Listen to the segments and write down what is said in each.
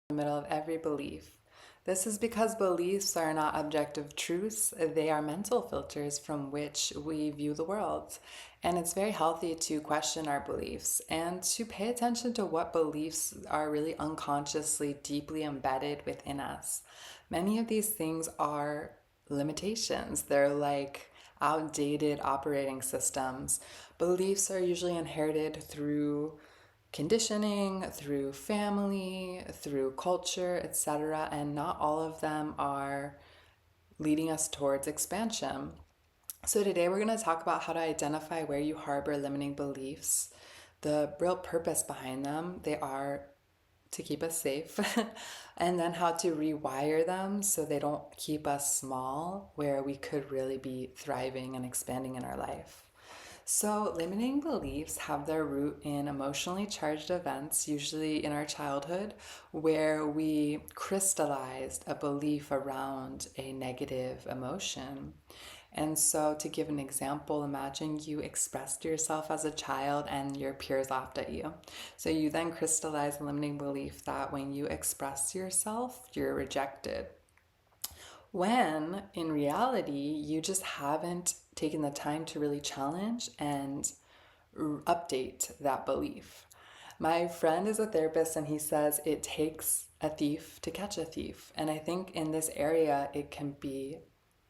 the middle of every belief. This is because beliefs are not objective truths, they are mental filters from which we view the world. And it's very healthy to question our beliefs and to pay attention to what beliefs are really unconsciously deeply embedded within us. Many of these things are limitations, they're like outdated operating systems. Beliefs are usually inherited through conditioning, through family, through culture, etc., and not all of them are leading us towards expansion. So, today we're going to talk about how to identify where you harbor limiting beliefs, the real purpose behind them. They are to keep us safe, and then how to rewire them so they don't keep us small, where we could really be thriving and expanding in our life. So, limiting beliefs have their root in emotionally charged events, usually in our childhood, where we crystallized a belief around a negative emotion. And so, to give an example, imagine you expressed yourself as a child and your peers laughed at you. So, you then crystallize a limiting belief that when you express yourself, you're rejected. When in reality, you just haven't taken the time to really challenge and update that belief. My friend is a therapist and he says it takes a thief to catch a thief. And I think in this area, it can be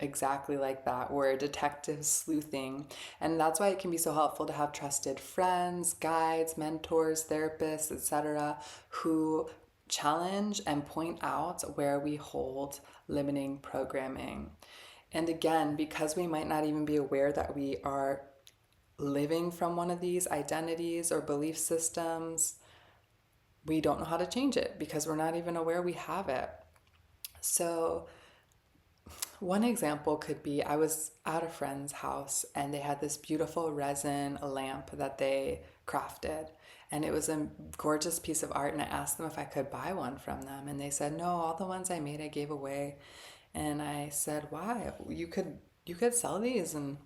exactly like that. We're detective sleuthing. And that's why it can be so helpful to have trusted friends, guides, mentors, therapists, etc., who challenge and point out where we hold limiting programming. And again, because we might not even be aware that we are living from one of these identities or belief systems, we don't know how to change it because we're not even aware we have it. So, one example could be I was at a friend's house and they had this beautiful resin lamp that they crafted. And it was a gorgeous piece of art. And I asked them if I could buy one from them. And they said, no, all the ones I made I gave away. And I said, why? You could sell these and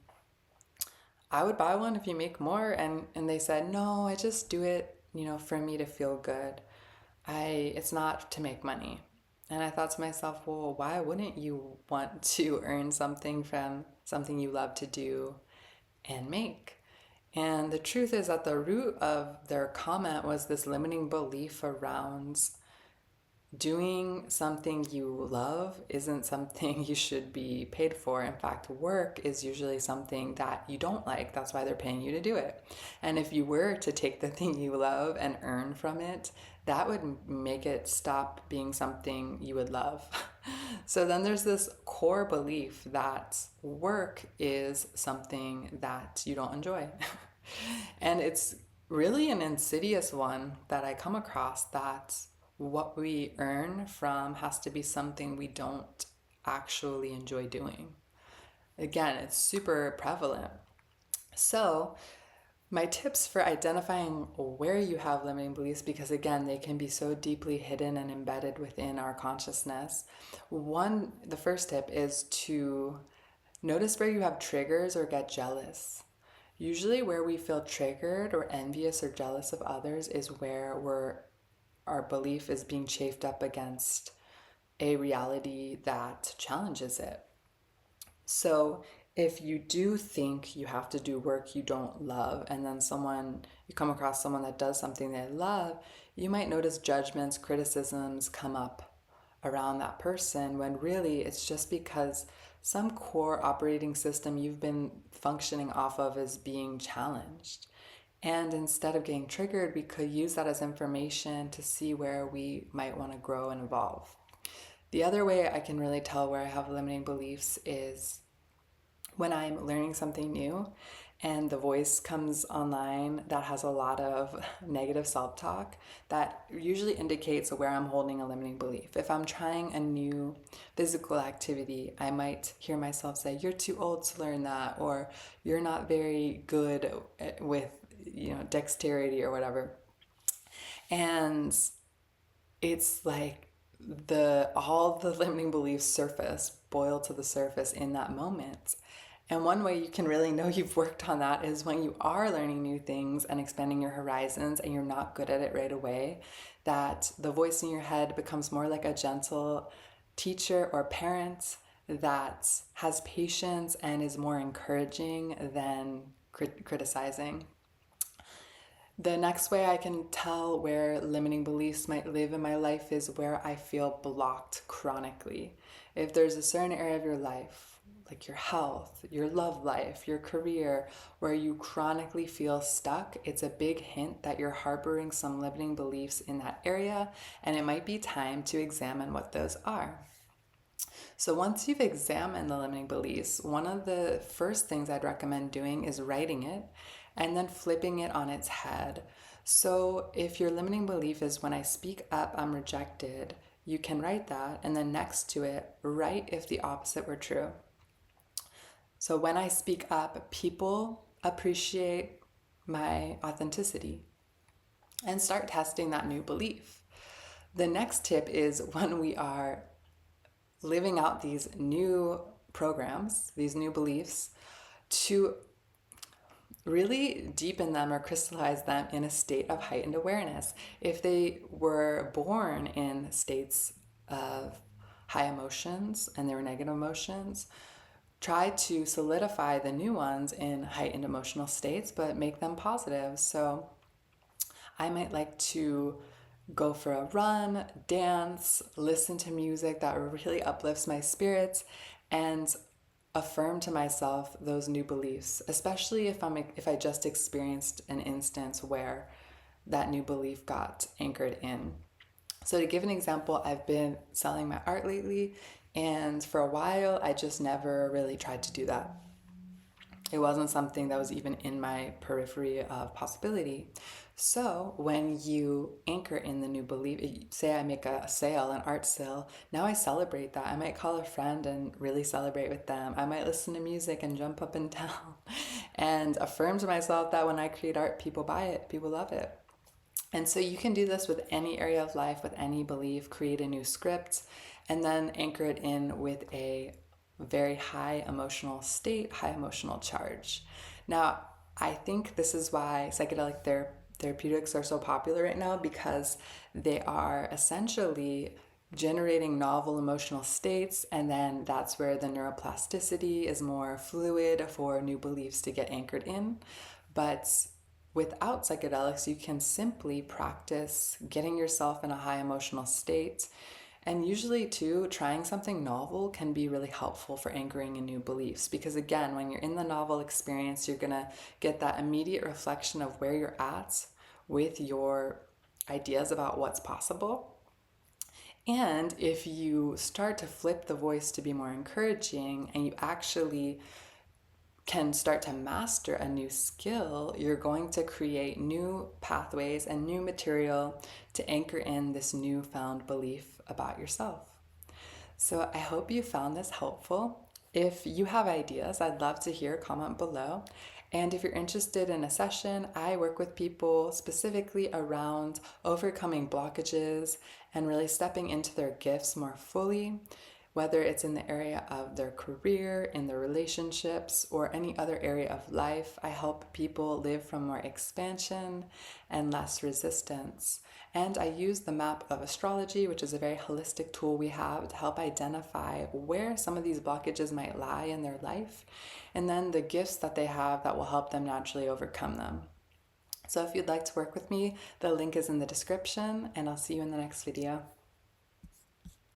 I would buy one if you make more. And they said, no, I just do it, for me to feel good. It's not to make money. And I thought to myself, well, why wouldn't you want to earn something from something you love to do and make? And the truth is that the root of their comment was this limiting belief around doing something you love isn't something you should be paid for. In fact, work is usually something that you don't like. That's why they're paying you to do it. And if you were to take the thing you love and earn from it, that would make it stop being something you would love. So then there's this core belief that work is something that you don't enjoy. And it's really an insidious one that I come across, that what we earn from has to be something we don't actually enjoy doing. Again, it's super prevalent. So, my tips for identifying where you have limiting beliefs, because again, they can be so deeply hidden and embedded within our consciousness. The first tip is to notice where you have triggers or get jealous. Usually, where we feel triggered or envious or jealous of others is where our belief is being chafed up against a reality that challenges it. So if you do think you have to do work you don't love, and then you come across someone that does something they love, you might notice judgments, criticisms come up around that person, when really it's just because some core operating system you've been functioning off of is being challenged. And instead of getting triggered, we could use that as information to see where we might want to grow and evolve. The other way I can really tell where I have limiting beliefs is when I'm learning something new and the voice comes online that has a lot of negative self-talk, that usually indicates where I'm holding a limiting belief. If I'm trying a new physical activity, I might hear myself say, you're too old to learn that, or you're not very good with dexterity or whatever. And it's like all the limiting beliefs boil to the surface in that moment. And one way you can really know you've worked on that is when you are learning new things and expanding your horizons and you're not good at it right away, that the voice in your head becomes more like a gentle teacher or parent that has patience and is more encouraging than criticizing. The next way I can tell where limiting beliefs might live in my life is where I feel blocked chronically. If there's a certain area of your life, like your health, your love life, your career, where you chronically feel stuck, it's a big hint that you're harboring some limiting beliefs in that area, and it might be time to examine what those are. So once you've examined the limiting beliefs, one of the first things I'd recommend doing is writing it and then flipping it on its head. So if your limiting belief is when I speak up, I'm rejected, you can write that, and then next to it, write if the opposite were true. So when I speak up, people appreciate my authenticity, and start testing that new belief. The next tip is when we are living out these new programs, these new beliefs, to really deepen them or crystallize them in a state of heightened awareness. If they were born in states of high emotions and they were negative emotions, try to solidify the new ones in heightened emotional states, but make them positive. So I might like to go for a run, dance, listen to music that really uplifts my spirits, and affirm to myself those new beliefs, especially if I just experienced an instance where that new belief got anchored in. So to give an example, I've been selling my art lately, and for a while I just never really tried to do that. It wasn't something that was even in my periphery of possibility. So when you anchor in the new belief, say I make a sale, an art sale, now I celebrate that. I might call a friend and really celebrate with them. I might listen to music and jump up and down and affirm to myself that when I create art, people buy it, people love it. And so you can do this with any area of life, with any belief, create a new script, and then anchor it in with a very high emotional state, high emotional charge. Now, I think this is why psychedelic therapeutics are so popular right now, because they are essentially generating novel emotional states, and then that's where the neuroplasticity is more fluid for new beliefs to get anchored in. But without psychedelics, you can simply practice getting yourself in a high emotional state. And usually, too, trying something novel can be really helpful for anchoring in new beliefs. Because again, when you're in the novel experience, you're going to get that immediate reflection of where you're at with your ideas about what's possible. And if you start to flip the voice to be more encouraging and you actually can start to master a new skill, you're going to create new pathways and new material to anchor in this newfound belief about yourself. So I hope you found this helpful. If you have ideas, I'd love to hear, comment below. And if you're interested in a session, I work with people specifically around overcoming blockages and really stepping into their gifts more fully, whether it's in the area of their career, in their relationships, or any other area of life. I help people live from more expansion and less resistance. And I use the map of astrology, which is a very holistic tool we have to help identify where some of these blockages might lie in their life, and then the gifts that they have that will help them naturally overcome them. So if you'd like to work with me, the link is in the description, and I'll see you in the next video.